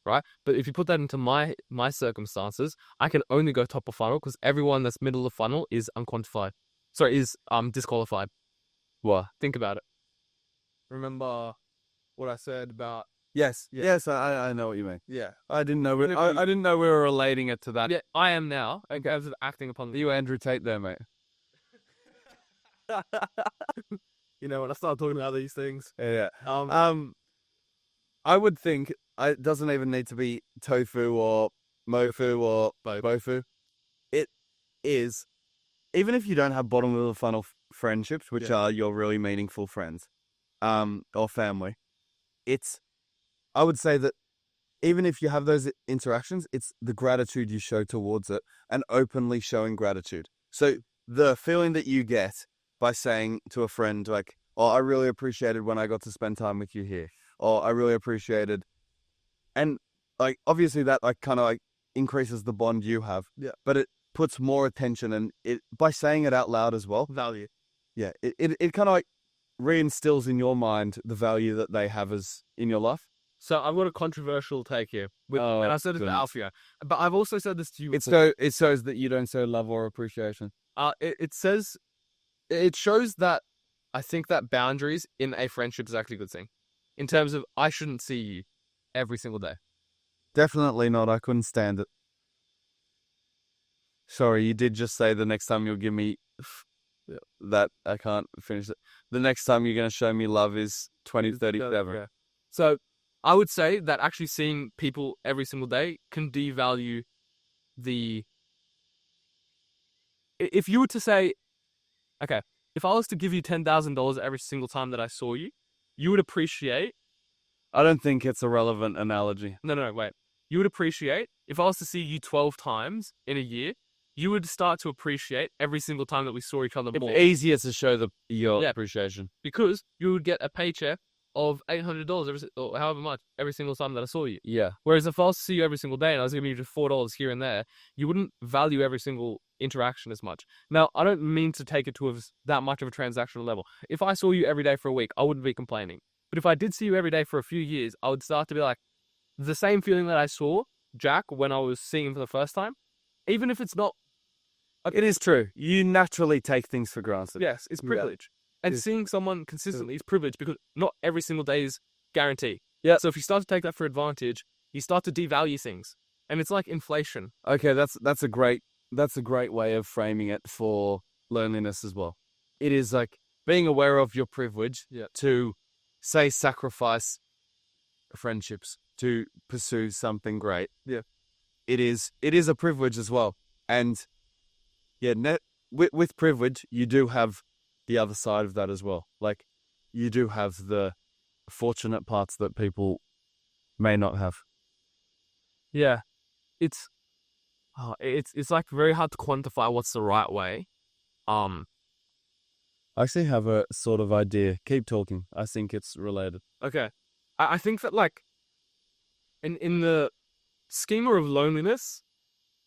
Speaker 1: right? But if you put that into my circumstances, I can only go top of funnel because everyone that's middle of funnel is unquantified. Sorry, is disqualified.
Speaker 2: What?
Speaker 1: Think about it. Remember what I said about
Speaker 2: Yes.
Speaker 1: Yeah.
Speaker 2: Yes, I know what you mean.
Speaker 1: yeah.
Speaker 2: I didn't know.
Speaker 1: Even if
Speaker 2: I
Speaker 1: you-
Speaker 2: didn't know we were relating it to that.
Speaker 1: Yeah, I am now in terms of acting upon the
Speaker 2: You Andrew Tate there, mate.
Speaker 1: you know when I start talking about these things.
Speaker 2: Yeah. I would think it doesn't even need to be tofu or mofu or bofu. It is, even if you don't have bottom of the funnel friendships, which are your really meaningful friends, or family, I would say that even if you have those interactions, it's the gratitude you show towards it and openly showing gratitude. So the feeling that you get by saying to a friend, like, oh, I really appreciated when I got to spend time with you here. Or I really appreciated. And like, obviously that like kind of like increases the bond you have.
Speaker 1: Yeah.
Speaker 2: But it puts more attention and it, by saying it out loud as well.
Speaker 1: Value.
Speaker 2: Yeah. It kind of like reinstills in your mind the value that they have as in your life.
Speaker 1: So I've got a controversial take here, and I said it to
Speaker 2: goodness.
Speaker 1: Alfio, but I've also said this to you.
Speaker 2: It shows that you don't show love or appreciation.
Speaker 1: It shows that I think that boundaries in a friendship is actually a good thing, in terms of I shouldn't see you every single day.
Speaker 2: Definitely not. I couldn't stand it. Sorry, you did just say the next time you'll give me that. I can't finish it. The next time you're going to show me love is 2037.
Speaker 1: Yeah. So I would say that actually seeing people every single day can devalue the. If you were to say, okay, if I was to give you $10,000 every single time that I saw you, you would appreciate.
Speaker 2: I don't think it's a relevant analogy.
Speaker 1: No, wait. You would appreciate if I was to see you 12 times in a year, you would start to appreciate every single time that we saw each other more.
Speaker 2: It's easier to show your
Speaker 1: Yeah.
Speaker 2: appreciation.
Speaker 1: Because you would get a paycheck of $800 or however much every single time that I saw you.
Speaker 2: Yeah.
Speaker 1: Whereas if I was to see you every single day and I was giving you just $4 here and there, you wouldn't value every single interaction as much. Now, I don't mean to take it to that much of a transactional level. If I saw you every day for a week, I wouldn't be complaining. But if I did see you every day for a few years, I would start to be like, the same feeling that I saw Jack when I was seeing him for the first time, even if it's not.
Speaker 2: It is true. You naturally take things for granted.
Speaker 1: Yes, it's privilege. And seeing someone consistently is privilege because not every single day is guarantee.
Speaker 2: Yeah.
Speaker 1: So if you start to take that for advantage, you start to devalue things. And it's like inflation.
Speaker 2: Okay, that's a great way of framing it for loneliness as well. It is like being aware of your privilege to say sacrifice friendships to pursue something great.
Speaker 1: Yeah.
Speaker 2: It is a privilege as well. And with privilege, you do have the other side of that as well. Like you do have the fortunate parts that people may not have.
Speaker 1: Yeah. It's like very hard to quantify what's the right way.
Speaker 2: I actually have a sort of idea. Keep talking. I think it's related.
Speaker 1: Okay. I think that like in the schema of loneliness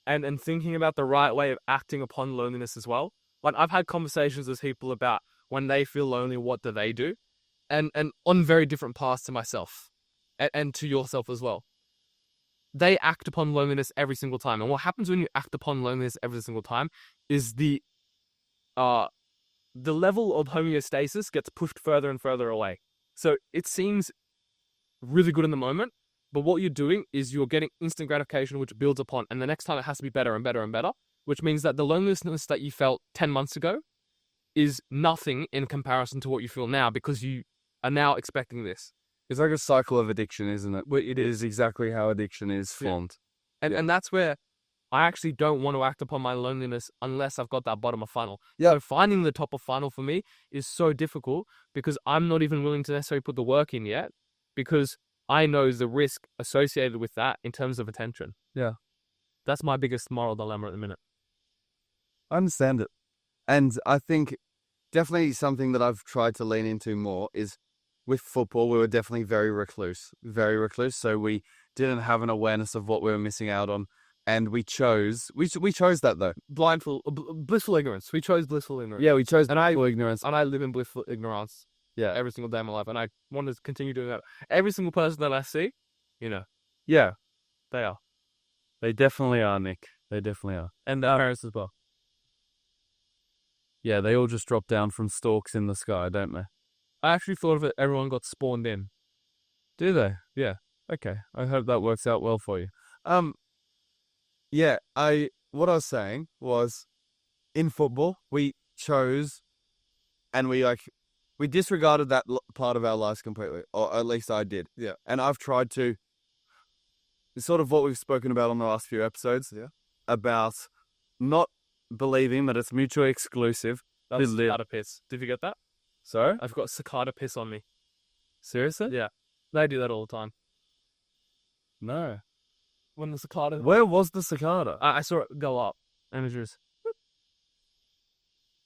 Speaker 1: and thinking about the right way of acting upon loneliness as well. Like I've had conversations with people about when they feel lonely, what do they do? And on very different paths to myself and to yourself as well. They act upon loneliness every single time. And what happens when you act upon loneliness every single time is the level of homeostasis gets pushed further and further away. So it seems really good in the moment, but what you're doing is you're getting instant gratification, which builds upon, and the next time it has to be better and better and better, which means that the loneliness that you felt 10 months ago is nothing in comparison to what you feel now because you are now expecting this.
Speaker 2: It's like a cycle of addiction, isn't it?
Speaker 1: Well, it
Speaker 2: is exactly how addiction is formed.
Speaker 1: And that's where I actually don't want to act upon my loneliness unless I've got that bottom of funnel.
Speaker 2: Yeah.
Speaker 1: So finding the top of funnel for me is so difficult because I'm not even willing to necessarily put the work in yet because I know the risk associated with that in terms of attention.
Speaker 2: Yeah.
Speaker 1: That's my biggest moral dilemma at the minute.
Speaker 2: I understand it. And I think definitely something that I've tried to lean into more is with football, we were definitely very recluse. Very recluse. So we didn't have an awareness of what we were missing out on. And we chose that though.
Speaker 1: Blissful ignorance. We chose blissful ignorance.
Speaker 2: Yeah, we chose
Speaker 1: blissful
Speaker 2: ignorance.
Speaker 1: And I live in blissful ignorance.
Speaker 2: Yeah.
Speaker 1: Every single day of my life. And I want to continue doing that. Every single person that I see,
Speaker 2: Yeah,
Speaker 1: they are.
Speaker 2: they definitely are, Nick. They definitely are.
Speaker 1: And our parents as well.
Speaker 2: Yeah, they all just drop down from stalks in the sky, don't they?
Speaker 1: I actually thought of it, everyone got spawned in.
Speaker 2: Do they?
Speaker 1: Yeah.
Speaker 2: Okay. I hope that works out well for you. Yeah, what I was saying was in football, we chose and we disregarded that part of our lives completely, or at least I did.
Speaker 1: Yeah.
Speaker 2: And I've tried to, it's sort of what we've spoken about on the last few episodes.
Speaker 1: Yeah.
Speaker 2: About not believing that it's mutually exclusive.
Speaker 1: That's cicada piss. Did you get that?
Speaker 2: So?
Speaker 1: I've got cicada piss on me.
Speaker 2: Seriously?
Speaker 1: Yeah. They do that all the time.
Speaker 2: No.
Speaker 1: When the cicada...
Speaker 2: Where was the cicada?
Speaker 1: I saw it go up. And it just...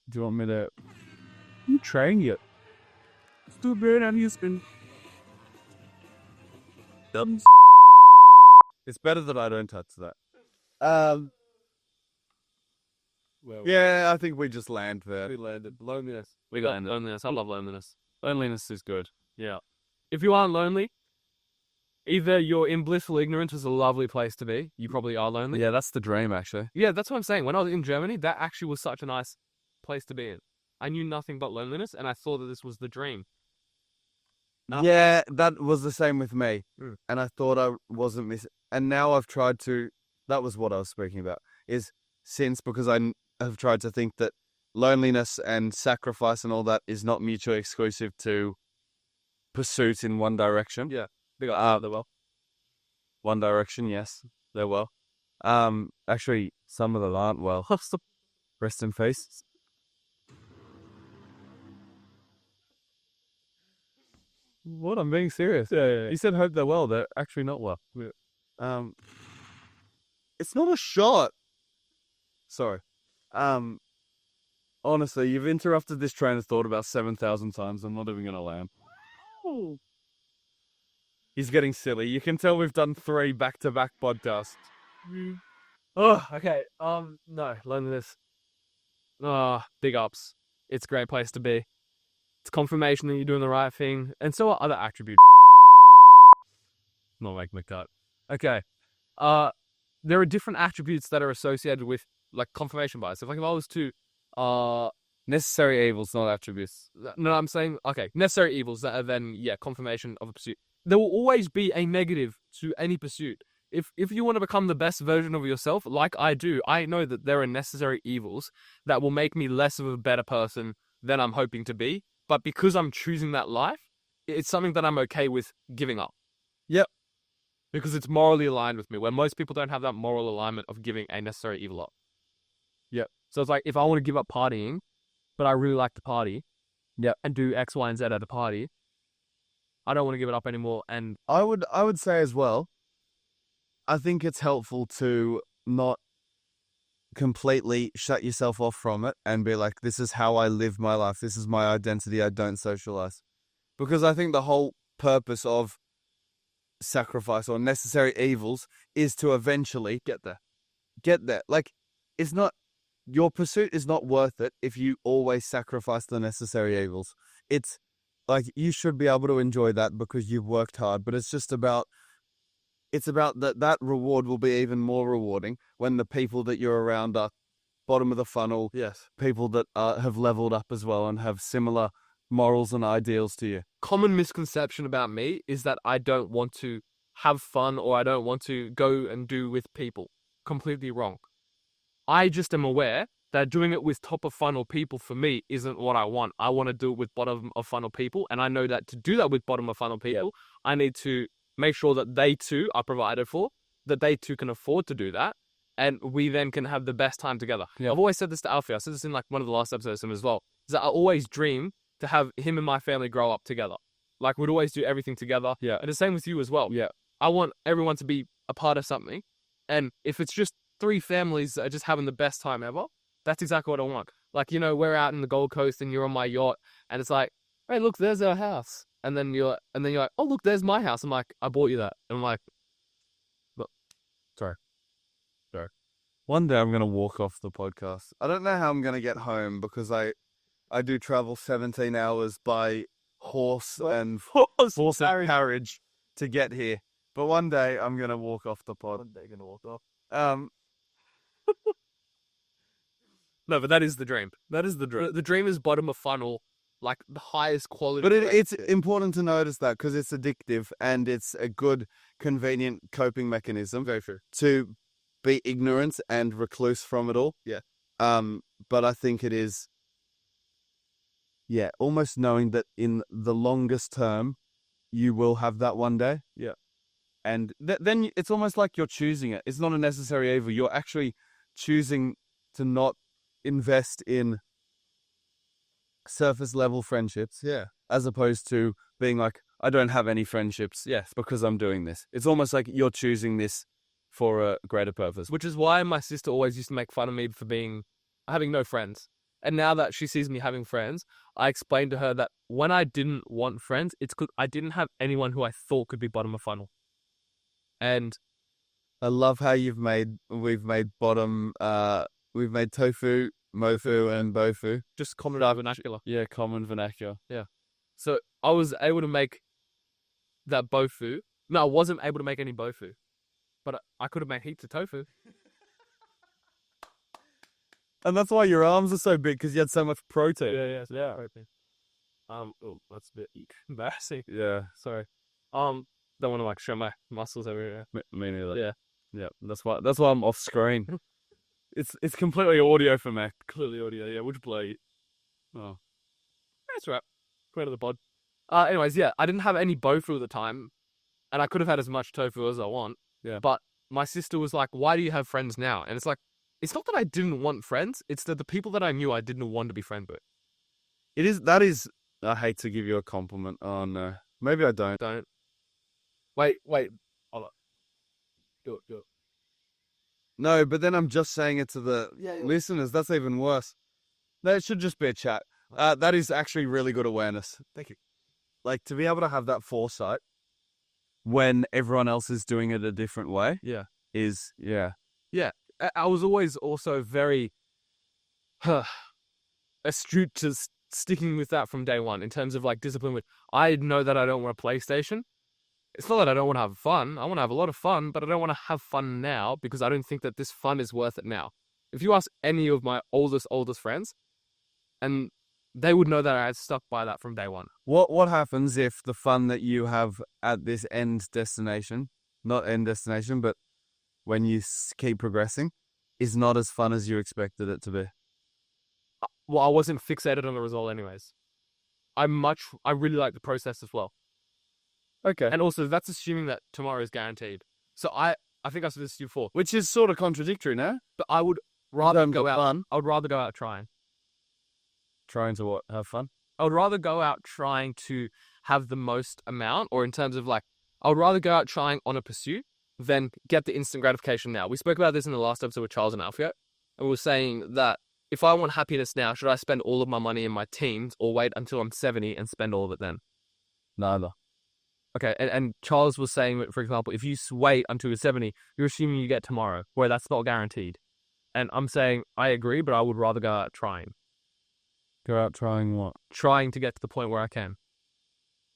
Speaker 2: Do you want me to... You train it. Stupid and you spin. It's better that I don't touch that. Yeah, I think we just land there.
Speaker 1: We landed. Loneliness. We got loneliness. I love loneliness.
Speaker 2: Loneliness is good.
Speaker 1: Yeah. If you aren't lonely, either you're in blissful ignorance, which is a lovely place to be. You probably are lonely.
Speaker 2: Yeah, that's the dream, actually.
Speaker 1: Yeah, that's what I'm saying. When I was in Germany, that actually was such a nice place to be in. I knew nothing but loneliness, and I thought that this was the dream.
Speaker 2: Yeah, that was the same with me.
Speaker 1: Mm.
Speaker 2: And I thought I wasn't missing. And now I've tried to, that was what I was speaking about, is because I have tried to think that loneliness and sacrifice and all that is not mutually exclusive to pursuit in one direction.
Speaker 1: Yeah. They got they're well.
Speaker 2: One direction, yes, they're well. Actually, some of them aren't well. Rest in peace. What? I'm being serious.
Speaker 1: Yeah.
Speaker 2: You said hope they're well. They're actually not well. Yeah. It's not a shot. Sorry. Honestly, you've interrupted this train of thought about 7,000 times. I'm not even going to land.
Speaker 1: Oh.
Speaker 2: He's getting silly. You can tell we've done 3 back-to-back podcasts.
Speaker 1: Oh, okay. No, loneliness. Big ups. It's a great place to be. It's confirmation that you're doing the right thing. And so are other attributes. Not making the cut. Okay. There are different attributes that are associated with, like, confirmation bias. If I was to,
Speaker 2: Necessary evils, not attributes.
Speaker 1: no, I'm saying, okay, necessary evils that are then, confirmation of a pursuit. There will always be a negative to any pursuit. If you want to become the best version of yourself, like I do, I know that there are necessary evils that will make me less of a better person than I'm hoping to be. But because I'm choosing that life, it's something that I'm okay with giving up.
Speaker 2: Yep.
Speaker 1: Because it's morally aligned with me, where most people don't have that moral alignment of giving a necessary evil up.
Speaker 2: Yep.
Speaker 1: So it's like, if I want to give up partying, but I really like to party,
Speaker 2: yep,
Speaker 1: and do X, Y, and Z at a party, I don't want to give it up anymore. And
Speaker 2: I would say as well, I think it's helpful to not completely shut yourself off from it and be like, this is how I live my life. This is my identity. I don't socialize. Because I think the whole purpose of sacrifice or necessary evils is to eventually get there. Like, it's not, your pursuit is not worth it if you always sacrifice the necessary evils. It's like, you should be able to enjoy that because you've worked hard, but it's about that reward will be even more rewarding when the people that you're around are bottom of the funnel.
Speaker 1: yes,
Speaker 2: People that have leveled up as well and have similar morals and ideals to you.
Speaker 1: common misconception about me is that I don't want to have fun or I don't want to go and do with people. Completely wrong. I just am aware that doing it with top of funnel people for me isn't what I want. I want to do it with bottom of funnel people, and I know that to do that with bottom of funnel people, I need to make sure that they too are provided for, that they too can afford to do that, and we then can have the best time together.
Speaker 2: Yep.
Speaker 1: I've always said this to Alfie. I said this in like one of the last episodes of him as well. Is that I always dream to have him and my family grow up together. Like, we'd always do everything together.
Speaker 2: Yeah.
Speaker 1: And the same with you as well.
Speaker 2: Yeah.
Speaker 1: I want everyone to be a part of something. And if it's just 3 families that are just having the best time ever, that's exactly what I want. Like, we're out in the Gold Coast and you're on my yacht, and it's like, hey, look, there's our house. And then you're like, oh, look, there's my house. I'm like, I bought you that. And I'm like, but sorry.
Speaker 2: One day I'm going to walk off the podcast. I don't know how I'm going to get home because I do travel 17 hours by horse and horse and carriage to get here. But one day I'm going to walk off the pod.
Speaker 1: One day gonna walk off.
Speaker 2: Um,
Speaker 1: No, but that is the dream. That is the dream. The dream is bottom of funnel, like the highest quality.
Speaker 2: but it's important to notice that because it's addictive and it's a good, convenient coping mechanism.
Speaker 1: Very true.
Speaker 2: To be ignorant and recluse from it all.
Speaker 1: Yeah.
Speaker 2: But I think it is, almost knowing that in the longest term, you will have that one day.
Speaker 1: Yeah.
Speaker 2: And then it's almost like you're choosing it. It's not a necessary evil. You're actually choosing to not invest in surface level friendships.
Speaker 1: Yeah.
Speaker 2: As opposed to being like, I don't have any friendships.
Speaker 1: Yes.
Speaker 2: Because I'm doing this. It's almost like you're choosing this for a greater purpose.
Speaker 1: Which is why my sister always used to make fun of me for having no friends. And now that she sees me having friends, I explained to her that when I didn't want friends, it's because I didn't have anyone who I thought could be bottom of funnel. And
Speaker 2: I love how we've made bottom, we've made tofu, mofu, and bofu.
Speaker 1: just common vernacular.
Speaker 2: Yeah, common vernacular.
Speaker 1: So I was able to make that bofu. No, I wasn't able to make any bofu. But I could have made heaps of tofu.
Speaker 2: And that's why your arms are so big, because you had so much protein.
Speaker 1: Yeah. Protein. Oh, that's a bit embarrassing.
Speaker 2: Yeah.
Speaker 1: Sorry. Don't want to show my muscles everywhere.
Speaker 2: Me neither.
Speaker 1: Yeah.
Speaker 2: Yeah. That's why I'm off screen. It's completely audio for me.
Speaker 1: Clearly audio. Yeah, which play.
Speaker 2: Oh.
Speaker 1: That's right. Quit of the pod. Anyways, yeah, I didn't have any bofu at the time, and I could have had as much tofu as I want.
Speaker 2: Yeah.
Speaker 1: But my sister was like, "Why do you have friends now?" And it's like, it's not that I didn't want friends. It's that the people that I knew I didn't want to be friends with.
Speaker 2: That is. I hate to give you a compliment. Oh no. Maybe I don't.
Speaker 1: Don't. Wait. Hold on. Do it.
Speaker 2: No, but then I'm just saying it to the listeners. That's even worse. That should just be a chat. That is actually really good awareness.
Speaker 1: Thank you.
Speaker 2: Like, to be able to have that foresight when everyone else is doing it a different way.
Speaker 1: Yeah.
Speaker 2: Is.
Speaker 1: I was always also very astute to sticking with that from day one in terms of discipline. I know that I don't want a PlayStation. It's not that I don't want to have fun. I want to have a lot of fun, but I don't want to have fun now because I don't think that this fun is worth it now. If you ask any of my oldest friends, and they would know that I had stuck by that from day one.
Speaker 2: What happens if the fun that you have at this end destination, not end destination, but when you keep progressing, is not as fun as you expected it to be?
Speaker 1: Well, I wasn't fixated on the result anyways. I really like the process as well.
Speaker 2: Okay.
Speaker 1: And also, that's assuming that tomorrow is guaranteed. So I think I said this to you before.
Speaker 2: Which is sort of contradictory now.
Speaker 1: But I would rather go out.
Speaker 2: Fun.
Speaker 1: I would rather go out trying.
Speaker 2: Trying to what? Have fun?
Speaker 1: I would rather go out trying to have the most amount, or in terms of I would rather go out trying on a pursuit than get the instant gratification now. We spoke about this in the last episode with Charles and Alfio, and we were saying that if I want happiness now, should I spend all of my money in my teens or wait until I'm 70 and spend all of it then?
Speaker 2: Neither.
Speaker 1: Okay, and Charles was saying, for example, if you wait until you're 70, you're assuming you get tomorrow, where that's not guaranteed. And I'm saying, I agree, but I would rather go out trying.
Speaker 2: Go out trying what?
Speaker 1: Trying to get to the point where I can.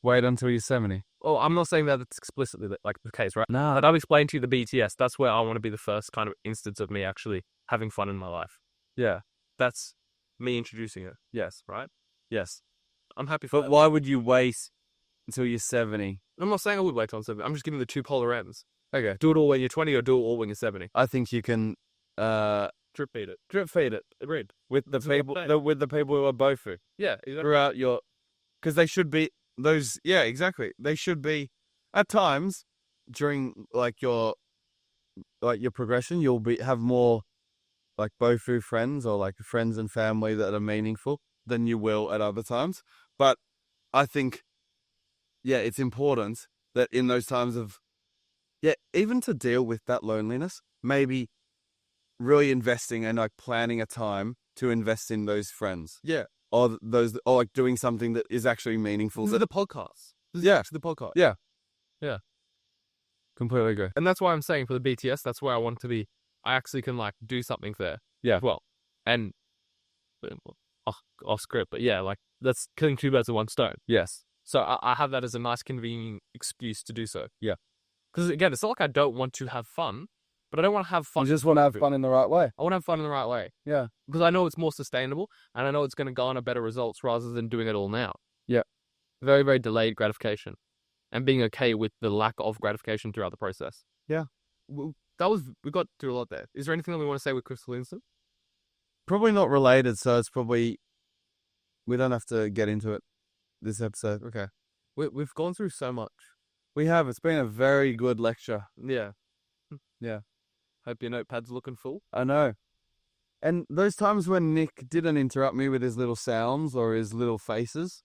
Speaker 2: Wait until you're 70.
Speaker 1: Oh, I'm not saying that it's explicitly the case, right? No. But I've explained to you the BTS. That's where I want to be the first kind of instance of me actually having fun in my life.
Speaker 2: Yeah.
Speaker 1: That's me introducing it. Yes, right?
Speaker 2: Yes.
Speaker 1: I'm happy for
Speaker 2: But why would you wait until you're 70?
Speaker 1: I'm not saying I would wait till I'm 70. I'm just giving the two polar ends.
Speaker 2: Okay.
Speaker 1: Do it all when you're 20 or do it all when you're 70.
Speaker 2: I think you can
Speaker 1: Drip feed it.
Speaker 2: drip feed it
Speaker 1: Agreed.
Speaker 2: with the people who are bofu
Speaker 1: Yeah, exactly.
Speaker 2: throughout your, because they should be those. Yeah, exactly. They should be at times during your progression. You'll have more bofu friends or friends and family that are meaningful than you will at other times. But I think, it's important that in those times of, even to deal with that loneliness, maybe really investing and planning a time to invest in those friends.
Speaker 1: Yeah.
Speaker 2: Or like doing something that is actually meaningful.
Speaker 1: This is the podcast. This is
Speaker 2: Yeah.
Speaker 1: actually the podcast.
Speaker 2: Yeah.
Speaker 1: Yeah.
Speaker 2: Completely agree.
Speaker 1: And that's why I'm saying for the BTS, that's where I want to be. I actually can like do something there.
Speaker 2: Yeah.
Speaker 1: Well, and off script, but yeah, like that's killing two birds with one stone.
Speaker 2: Yes.
Speaker 1: So I have that as a nice, convenient excuse to do so.
Speaker 2: Yeah.
Speaker 1: Because again, it's not like I don't want to have fun, but I don't want to have fun.
Speaker 2: You just want to have fun in the right way.
Speaker 1: I want to have fun in the right way.
Speaker 2: Yeah.
Speaker 1: Because I know it's more sustainable and I know it's going to garner better results rather than doing it all now.
Speaker 2: Yeah.
Speaker 1: Very, very delayed gratification and being okay with the lack of gratification throughout the process.
Speaker 2: Yeah.
Speaker 1: We got through a lot there. Is there anything that we want to say with Crystal Instant?
Speaker 2: Probably not related, so it's probably, we don't have to get into it this episode.
Speaker 1: Okay. We've gone through so much.
Speaker 2: We have. It's been a very good lecture.
Speaker 1: Yeah.
Speaker 2: Yeah.
Speaker 1: Hope your notepad's looking full.
Speaker 2: I know. And those times when Nick didn't interrupt me with his little sounds or his little faces,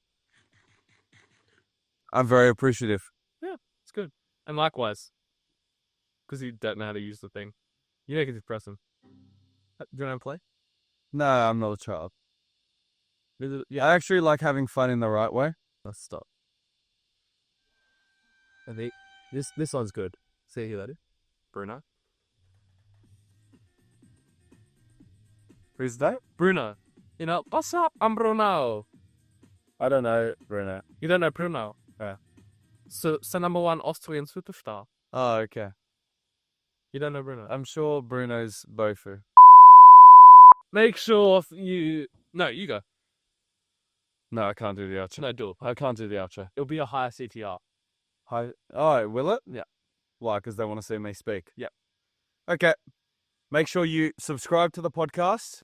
Speaker 2: I'm very appreciative.
Speaker 1: Yeah, it's good. And likewise, because you don't know how to use the thing, you know you can just press them. Do you want to play?
Speaker 2: No, I'm not a child.
Speaker 1: Yeah.
Speaker 2: I actually like having fun in the right way.
Speaker 1: Let's stop. And this one's good. See who that is? Bruno.
Speaker 2: Who's that?
Speaker 1: Bruno. You know, what's up? I'm Bruno.
Speaker 2: I don't know, Bruno.
Speaker 1: You don't know Bruno?
Speaker 2: Yeah.
Speaker 1: So number one Austrian superstar.
Speaker 2: Oh, okay.
Speaker 1: You don't know Bruno?
Speaker 2: I'm sure Bruno's Bofu.
Speaker 1: Make sure you... No, you go.
Speaker 2: No, I can't do the outro.
Speaker 1: No, do it.
Speaker 2: I can't do the outro.
Speaker 1: It'll be a higher CTR.
Speaker 2: Hi. Oh, will it?
Speaker 1: Yeah.
Speaker 2: Why? Because they want to see me speak.
Speaker 1: Yep.
Speaker 2: Okay. Make sure you subscribe to the podcast.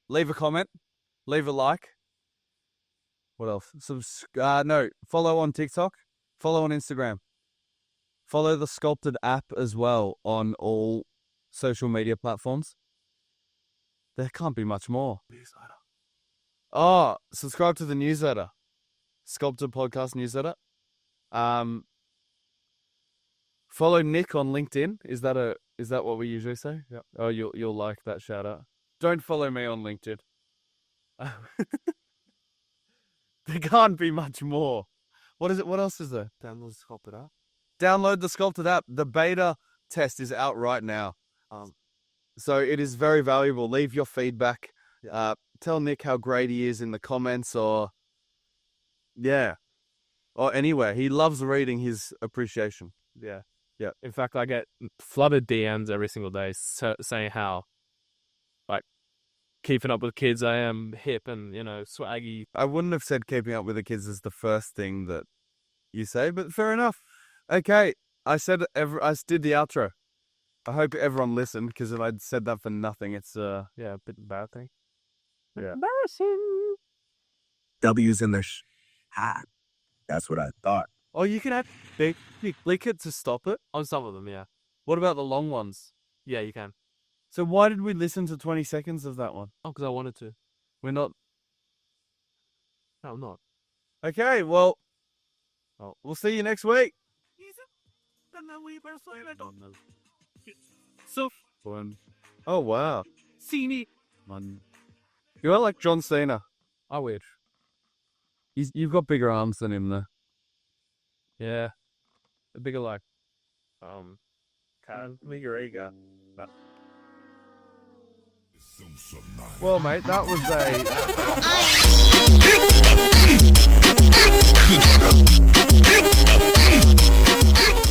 Speaker 2: Leave a comment. Leave a like. What else? No. Follow on TikTok. Follow on Instagram. Follow the SCULPTED app as well on all social media platforms. There can't be much more.
Speaker 1: Newsletter.
Speaker 2: Oh, subscribe to the newsletter. SCULPTED podcast newsletter. Follow Nick on LinkedIn. Is that what we usually say?
Speaker 1: Yeah.
Speaker 2: Oh, you'll like that shout out. Don't follow me on LinkedIn. There can't be much more. What is it? What else is there?
Speaker 1: Download the SCULPTED app.
Speaker 2: Download the SCULPTED app. The beta test is out right now. So it is very valuable. Leave your feedback. Tell Nick how great he is in the comments or anywhere. He loves reading his appreciation.
Speaker 1: Yeah.
Speaker 2: Yeah.
Speaker 1: In fact, I get flooded DMs every single day saying how, like, keeping up with kids I am, hip and, swaggy.
Speaker 2: I wouldn't have said keeping up with the kids is the first thing that you say, but fair enough. Okay. I did the outro. I hope everyone listened, because if I'd said that for nothing, it's a bit embarrassing. Yeah.
Speaker 1: Embarrassing.
Speaker 4: W's in their That's what I thought.
Speaker 2: Oh, you can have click it to stop it?
Speaker 1: On some of them, yeah.
Speaker 2: What about the long ones?
Speaker 1: Yeah, you can.
Speaker 2: So why did we listen to 20 seconds of that one?
Speaker 1: Oh, because I wanted to.
Speaker 2: We're not...
Speaker 1: No, I'm not.
Speaker 2: Okay, well, we'll see you next week.
Speaker 1: So,
Speaker 2: Oh, wow.
Speaker 1: see me.
Speaker 2: You're like John Cena.
Speaker 1: I wish.
Speaker 2: You've got bigger arms than him, though.
Speaker 1: Yeah. A bigger, like,
Speaker 4: Bigger ego.
Speaker 2: Well, mate, that was a...